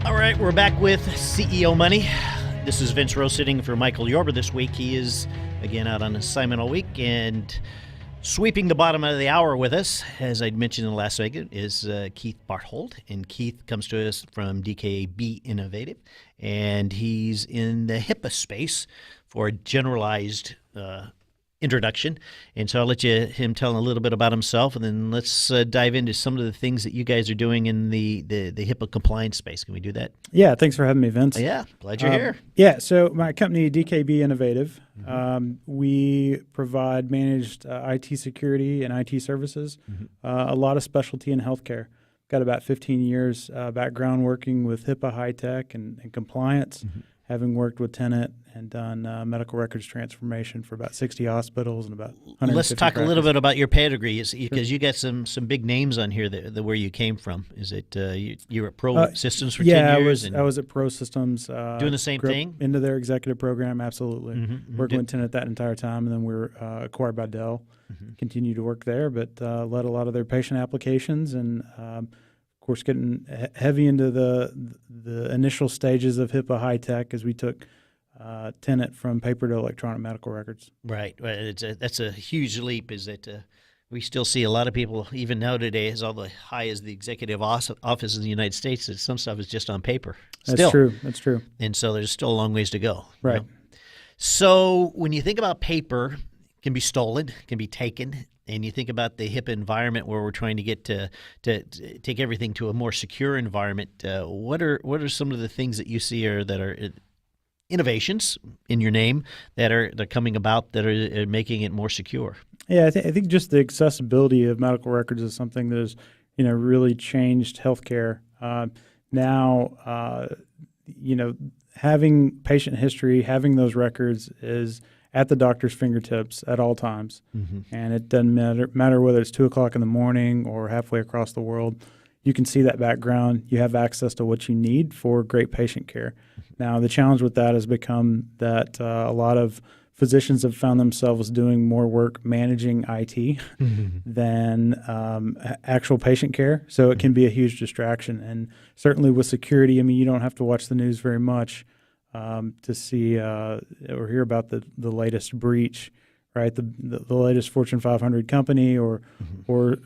All right, we're back with CEO Money. This is Vince Rowe sitting for Michael Yorber this week. He is, again, out on assignment all week, and sweeping the bottom of the hour with us, as I mentioned in the last segment, is Keith Barthold. And Keith comes to us from DKBinnovative, and he's in the HIPAA space for a generalized introduction. And so I'll let him tell a little bit about himself, and then let's dive into some of the things that you guys are doing in the HIPAA compliance space. Can we do that? Yeah, thanks for having me, Vince. Yeah, glad you're here. Yeah, so my company, DKBinnovative, we provide managed IT security and IT services, a lot of specialty in healthcare. Got about 15 years background working with HIPAA high tech and compliance, having worked with Tenet and done medical records transformation for about 60 hospitals and about 150 Let's talk practices. a little bit about your pedigree, because you got some big names on here that where you came from. Is it you were at Pro Systems for 10 years? I was at Pro Systems. Doing the same thing? Into their executive program, absolutely. Working with Tenet that entire time, and then we were acquired by Dell. Continued to work there, but led a lot of their patient applications and of course, getting heavy into the initial stages of HIPAA high tech as we took Tenet from paper to electronic medical records. Right. That's a huge leap. Is that we still see a lot of people, even now today, as all the high as the executive office in the United States, that some stuff is just on paper. That's true. That's true. And so there's still a long ways to go. Right. You know? So when you think about paper, it can be stolen, can be taken. And you think about the HIPAA environment where we're trying to get to take everything to a more secure environment. What are some of the things that you see that are innovations in your name that are coming about that are making it more secure? Yeah, I think just the accessibility of medical records is something that has really changed healthcare. Now, having patient history, having those records is at the doctor's fingertips at all times. And it doesn't matter whether it's 2 o'clock in the morning or halfway across the world. You can see that background. You have access to what you need for great patient care. Now, the challenge with that has become that a lot of physicians have found themselves doing more work managing IT than actual patient care. So it can be a huge distraction. And certainly with security, you don't have to watch the news very much to see or hear about the latest breach, right? The latest Fortune 500 company or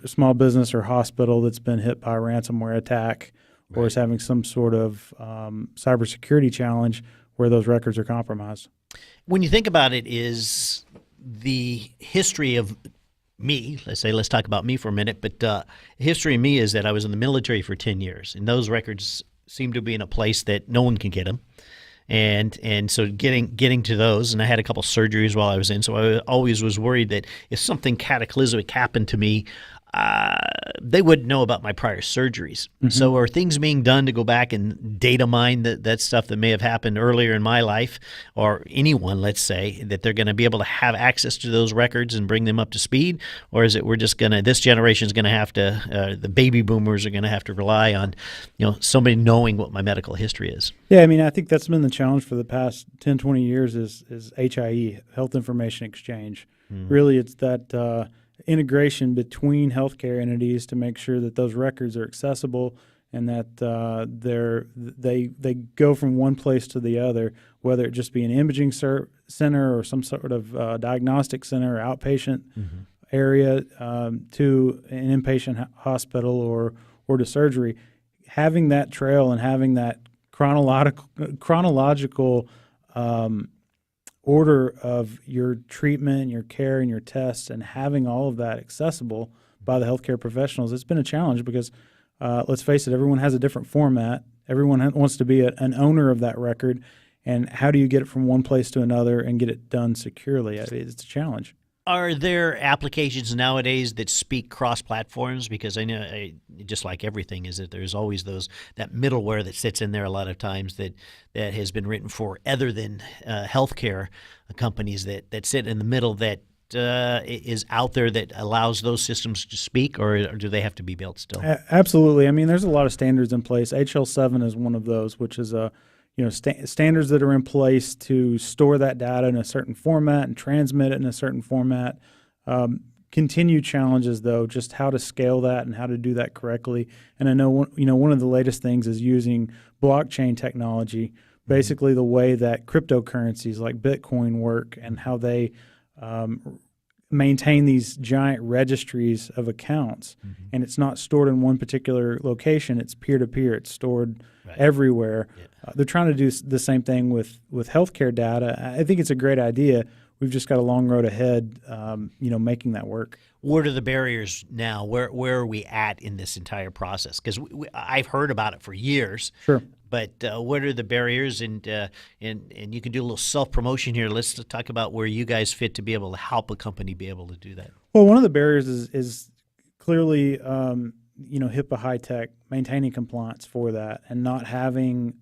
small business or hospital that's been hit by a ransomware attack or is having some sort of cybersecurity challenge where those records are compromised. When you think about it, is the history of me, let's talk about me for a minute, but the history of me is that I was in the military for 10 years, and those records seem to be in a place that no one can get them. And so getting to those, and I had a couple surgeries while I was in, so I always was worried that if something cataclysmic happened to me, they wouldn't know about my prior surgeries. So are things being done to go back and data mine that stuff that may have happened earlier in my life, or anyone, let's say, that they're going to be able to have access to those records and bring them up to speed? Or is it this generation is going to have to, the baby boomers are going to have to rely on, somebody knowing what my medical history is? Yeah, I think that's been the challenge for the past 10, 20 years is HIE, Health Information Exchange. Really, it's that integration between healthcare entities to make sure that those records are accessible and that they go from one place to the other, whether it just be an imaging center or some sort of diagnostic center or outpatient area to an inpatient hospital or to surgery. Having that trail and having that chronological order of your treatment, your care, and your tests, and having all of that accessible by the healthcare professionals, it's been a challenge because, let's face it, everyone has a different format. Everyone wants to be an owner of that record, and how do you get it from one place to another and get it done securely? It's a challenge. Are there applications nowadays that speak cross-platforms? Because I know, just like everything, is that there's always that middleware that sits in there a lot of times that has been written for other than healthcare companies that sit in the middle that is out there that allows those systems to speak, or do they have to be built still? Absolutely. There's a lot of standards in place. HL7 is one of those, which is standards that are in place to store that data in a certain format and transmit it in a certain format. continued challenges, though, just how to scale that and how to do that correctly. And I know one of the latest things is using blockchain technology, basically the way that cryptocurrencies like Bitcoin work and how they maintain these giant registries of accounts. And it's not stored in one particular location. It's peer-to-peer. It's stored everywhere. Yeah. They're trying to do the same thing with healthcare data. I think it's a great idea. We've just got a long road ahead, making that work. What are the barriers now? Where are we at in this entire process? Because I've heard about it for years. Sure. But what are the barriers? And you can do a little self-promotion here. Let's talk about where you guys fit to be able to help a company be able to do that. Well, one of the barriers is clearly, HIPAA high-tech, maintaining compliance for that and not having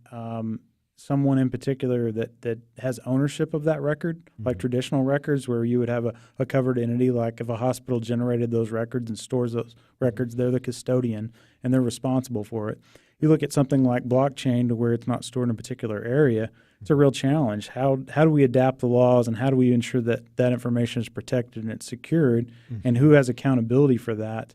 someone in particular that has ownership of that record, like traditional records where you would have a covered entity, like if a hospital generated those records and stores those records, they're the custodian and they're responsible for it. You look at something like blockchain to where it's not stored in a particular area, it's a real challenge. How do we adapt the laws and how do we ensure that that information is protected and it's secured and who has accountability for that?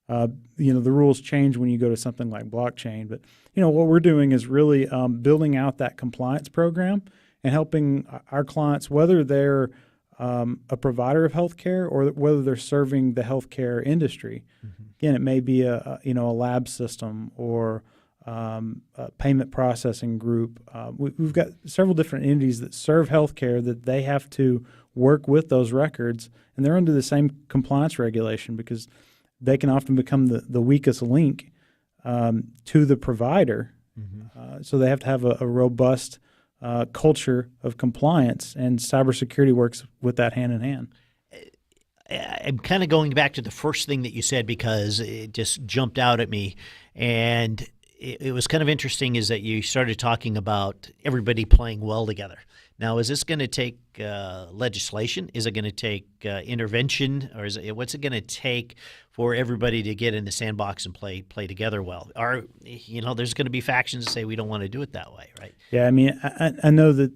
The rules change when you go to something like blockchain, but what we're doing is really building out that compliance program and helping our clients, whether they're a provider of healthcare or whether they're serving the healthcare industry. Again, it may be a lab system or a payment processing group. We've got several different entities that serve healthcare that they have to work with those records, and they're under the same compliance regulation because they can often become the weakest link to the provider. So they have to have a robust culture of compliance, and cybersecurity works with that hand in hand. I'm kind of going back to the first thing that you said because it just jumped out at me. And it was kind of interesting is that you started talking about everybody playing well together. Now, is this going to take legislation? Is it going to take intervention, or what's it going to take for everybody to get in the sandbox and play together well? Or there's going to be factions that say we don't want to do it that way, right? Yeah, I mean, I know that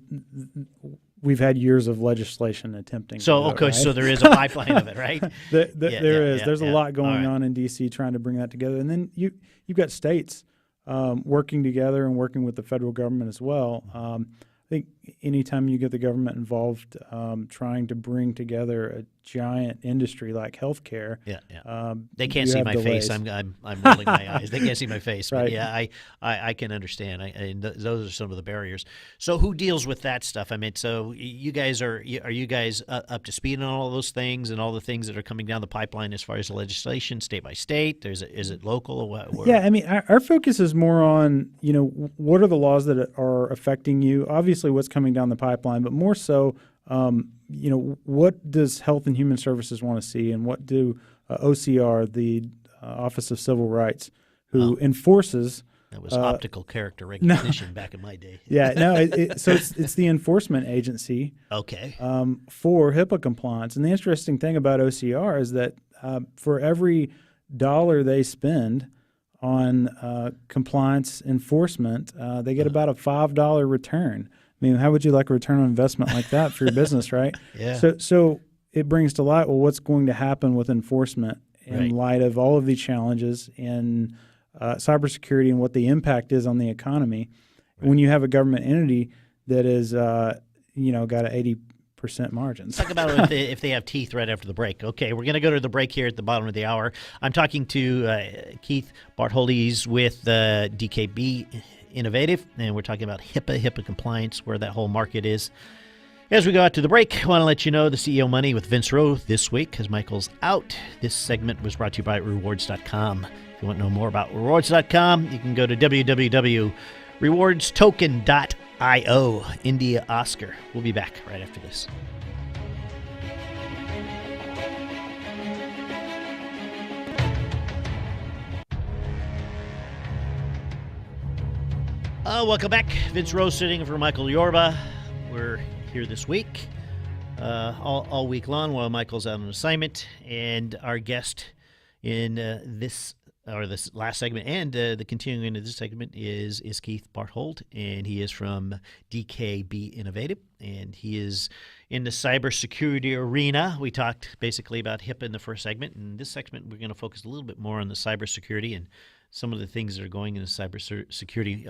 we've had years of legislation attempting. So to do it, right? So there is a pipeline of it, right? There is. There's a lot going on in D.C. trying to bring that together, and then you've got states working together and working with the federal government as well. I think anytime you get the government involved, trying to bring together a giant industry like healthcare, they can't see my face. I'm rolling my eyes. They can't see my face. Right. But yeah, I can understand. And those are some of the barriers. So who deals with that stuff? I mean, so you guys are you guys up to speed on all those things and all the things that are coming down the pipeline as far as the legislation, state by state? Is it local? Or what? Yeah, I mean, our focus is more on what are the laws that are affecting you. Obviously, what's coming down the pipeline, but more so, what does Health and Human Services want to see, and what do OCR, the Office of Civil Rights, who enforces. That was optical character recognition back in my day. So it's the enforcement agency. Okay. For HIPAA compliance, and the interesting thing about OCR is that for every dollar they spend on compliance enforcement, they get about a $5 return. I mean, how would you like a return on investment like that for your business, right? Yeah. So it brings to light, well, what's going to happen with enforcement in light of all of these challenges in cybersecurity and what the impact is on the economy when you have a government entity that is, got an 80% margins. Talk about if they have teeth right after the break. Okay, we're going to go to the break here at the bottom of the hour. I'm talking to Keith Barthold. He's with DKBinnovative, and we're talking about HIPAA compliance, where that whole market is. As we go out to the break, I want to let you know the CEO Money with Vince Rowe this week, because Michael's out. This segment was brought to you by Rewards.com. If you want to know more about Rewards.com, you can go to www.rewardstoken.io. India Oscar. We'll be back right after this. Welcome back. Vince Rowe sitting for Michael Yorba. We're here this week, all week long while Michael's out on assignment. And our guest in this last segment and the continuing into this segment is Keith Barthold, and he is from DKBinnovative, and he is in the cybersecurity arena. We talked basically about HIPAA in the first segment. In this segment, we're going to focus a little bit more on the cybersecurity and some of the things that are going in the cybersecurity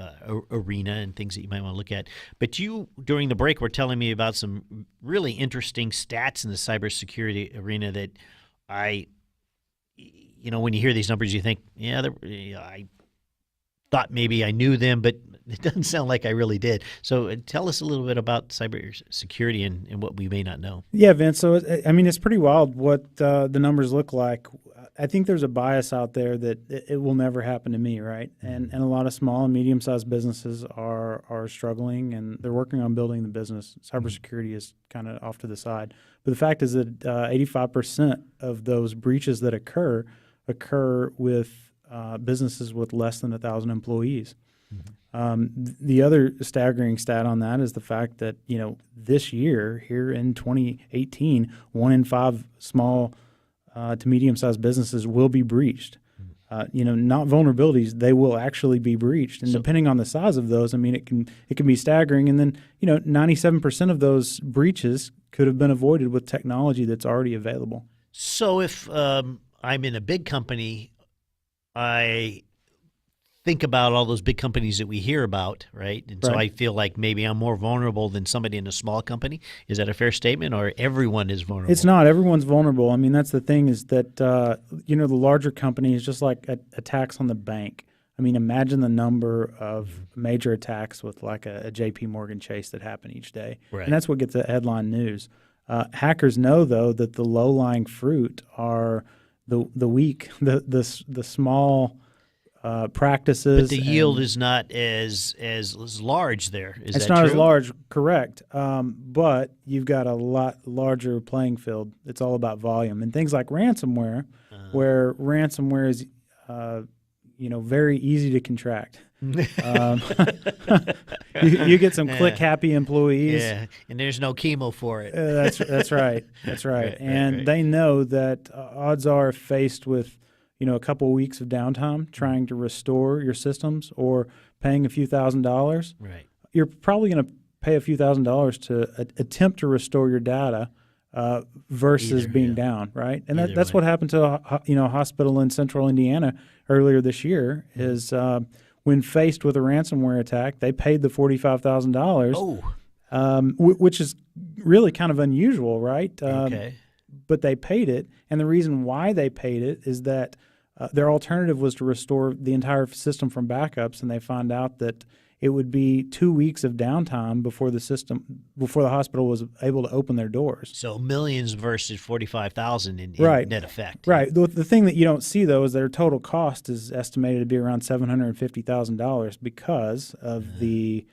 arena and things that you might want to look at. But you, during the break, were telling me about some really interesting stats in the cybersecurity arena that when you hear these numbers, you think, I thought maybe I knew them, but it doesn't sound like I really did. So tell us a little bit about cybersecurity and what we may not know. Yeah, Vince. So, it's pretty wild what the numbers look like. I think there's a bias out there that it will never happen to me, right? And a lot of small and medium-sized businesses are struggling, and they're working on building the business. Cybersecurity is kind of off to the side. But the fact is that 85% of those breaches that occur with businesses with less than 1,000 employees. The other staggering stat on that is the fact that, this year, here in 2018, 1 in 5 small to medium-sized businesses will be breached. Not vulnerabilities, they will actually be breached. And depending on the size of those, it can be staggering. And then, 97% of those breaches could have been avoided with technology that's already available. So if I'm in a big company, I think about all those big companies that we hear about, right? And so I feel like maybe I'm more vulnerable than somebody in a small company. Is that a fair statement, or everyone is vulnerable? It's not. Everyone's vulnerable. That's the thing is that, the larger company is just like attacks on the bank. Imagine the number of major attacks with like a JP Morgan Chase that happen each day. Right. And that's what gets the headline news. Hackers know, though, that the low-lying fruit are the weak, the small practices. But the yield is not as large there. Is that true? It's not as large, correct. But you've got a lot larger playing field. It's all about volume. And things like ransomware, where ransomware is very easy to contract. You get some click-happy employees. Yeah, and there's no chemo for it. That's right. That's right. And they know that odds are, faced with a couple of weeks of downtime trying to restore your systems or paying a few $1,000s, right, you're probably going to pay a few $1,000s to attempt to restore your data versus being down, right? And that's what happened to a hospital in central Indiana earlier this year. Is when faced with a ransomware attack, they paid the $45,000, which is really kind of unusual, right? Okay. But they paid it, and the reason why they paid it is that their alternative was to restore the entire system from backups, and they found out that it would be 2 weeks of downtime before the hospital was able to open their doors. So millions versus 45,000 in net effect. Right. The thing that you don't see, though, is their total cost is estimated to be around $750,000 because of the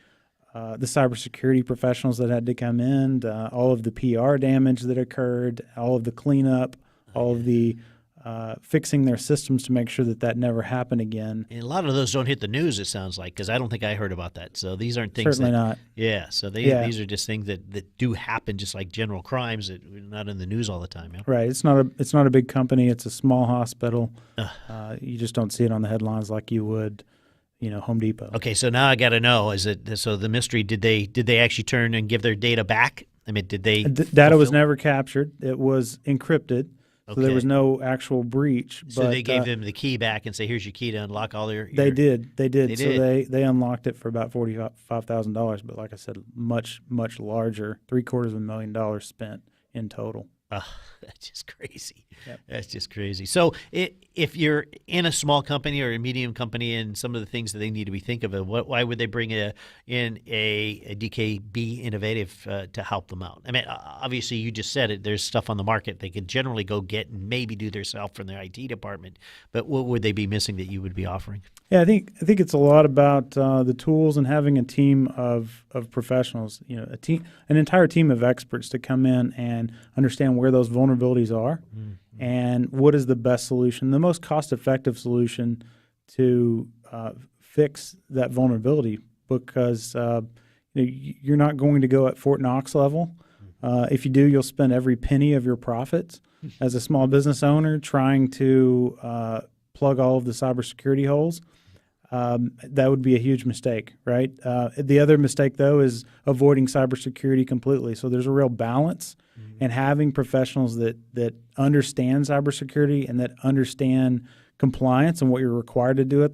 cybersecurity professionals that had to come in, all of the PR damage that occurred, all of the cleanup, all of the fixing their systems to make sure that never happened again. And a lot of those don't hit the news, it sounds like, because I don't think I heard about that. So these aren't things Certainly not. Yeah, so these are just things that do happen, just like general crimes that are not in the news all the time. Yeah? Right. It's not a big company. It's a small hospital. You just don't see it on the headlines like you would, Home Depot. Okay, so now I got to know: so the mystery? Did they actually turn and give their data back? Did they? Data was never captured. It was encrypted. So Okay. there was no actual breach. So they gave them the key back and say, "Here's your key to unlock all your." They did. So they unlocked it for about $45,000. But like I said, much larger, $750,000 spent in total. That's just crazy. Yep. That's just crazy. So if you're in a small company or a medium company, and some of the things that they need to be thinking of, why would they bring in a DKBinnovative to help them out? Obviously, you just said it. There's stuff on the market they could generally go get and maybe do themselves from their IT department. But what would they be missing that you would be offering? Yeah, I think it's a lot about the tools and having a team of professionals. An entire team of experts to come in and understand where those vulnerabilities are, and what is the best solution, the most cost-effective solution to fix that vulnerability. Because you're not going to go at Fort Knox level. If you do, you'll spend every penny of your profits as a small business owner trying to plug all of the cybersecurity holes. that would be a huge mistake, right? The other mistake, though, is avoiding cybersecurity completely. So there's a real balance in having professionals that understand cybersecurity and that understand compliance and what you're required to do with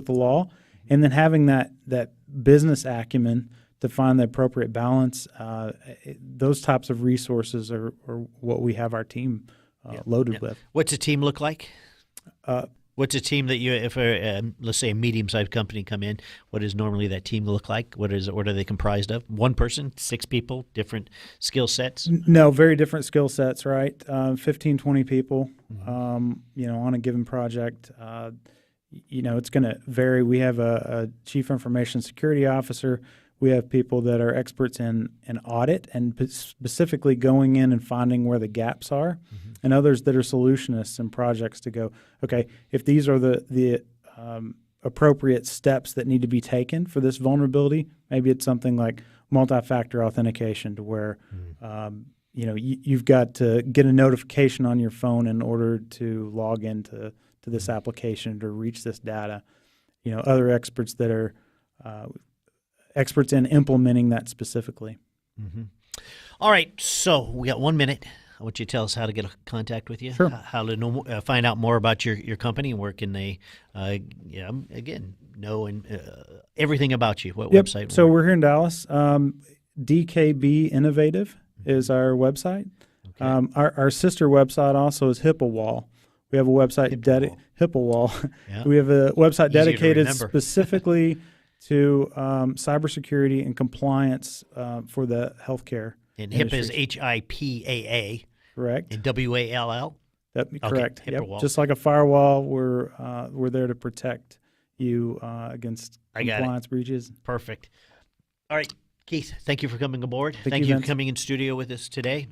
the law, and then having that business acumen to find the appropriate balance. Those types of resources are what we have our team loaded with. What's a team look like? What's a team that if let's say a medium-sized company come in, what does normally that team look like? What are they comprised of? One person, 6 people, different skill sets? No, very different skill sets, right? 15, 20 people, on a given project. It's going to vary. We have a chief information security officer. We have people that are experts in audit and specifically going in and finding where the gaps are, and others that are solutionists in projects to go, okay, if these are the appropriate steps that need to be taken for this vulnerability, maybe it's something like multi-factor authentication, to where you've got to get a notification on your phone in order to log into this application to reach this data. Other experts that are experts in implementing that specifically. All right, so we got 1 minute. I want you to tell us how to get in contact with you. Sure. How to know, find out more about your company, and where can they, again, know everything about you. What website? So we're here in Dallas. DKBinnovative is our website. Okay. Our sister website also is HIPAA We have a website HIPAA Yeah. We have a website Easier to dedicated remember. specifically to cybersecurity and compliance for the healthcare. And HIPAA is industry. HIPAA. Correct. And WALL. Correct. HIPAA Yep. wall. Just like a firewall, we're there to protect you against I got it. compliance breaches. Perfect. All right, Keith, thank you for coming aboard. Thank you, for Vince. coming in studio with us today.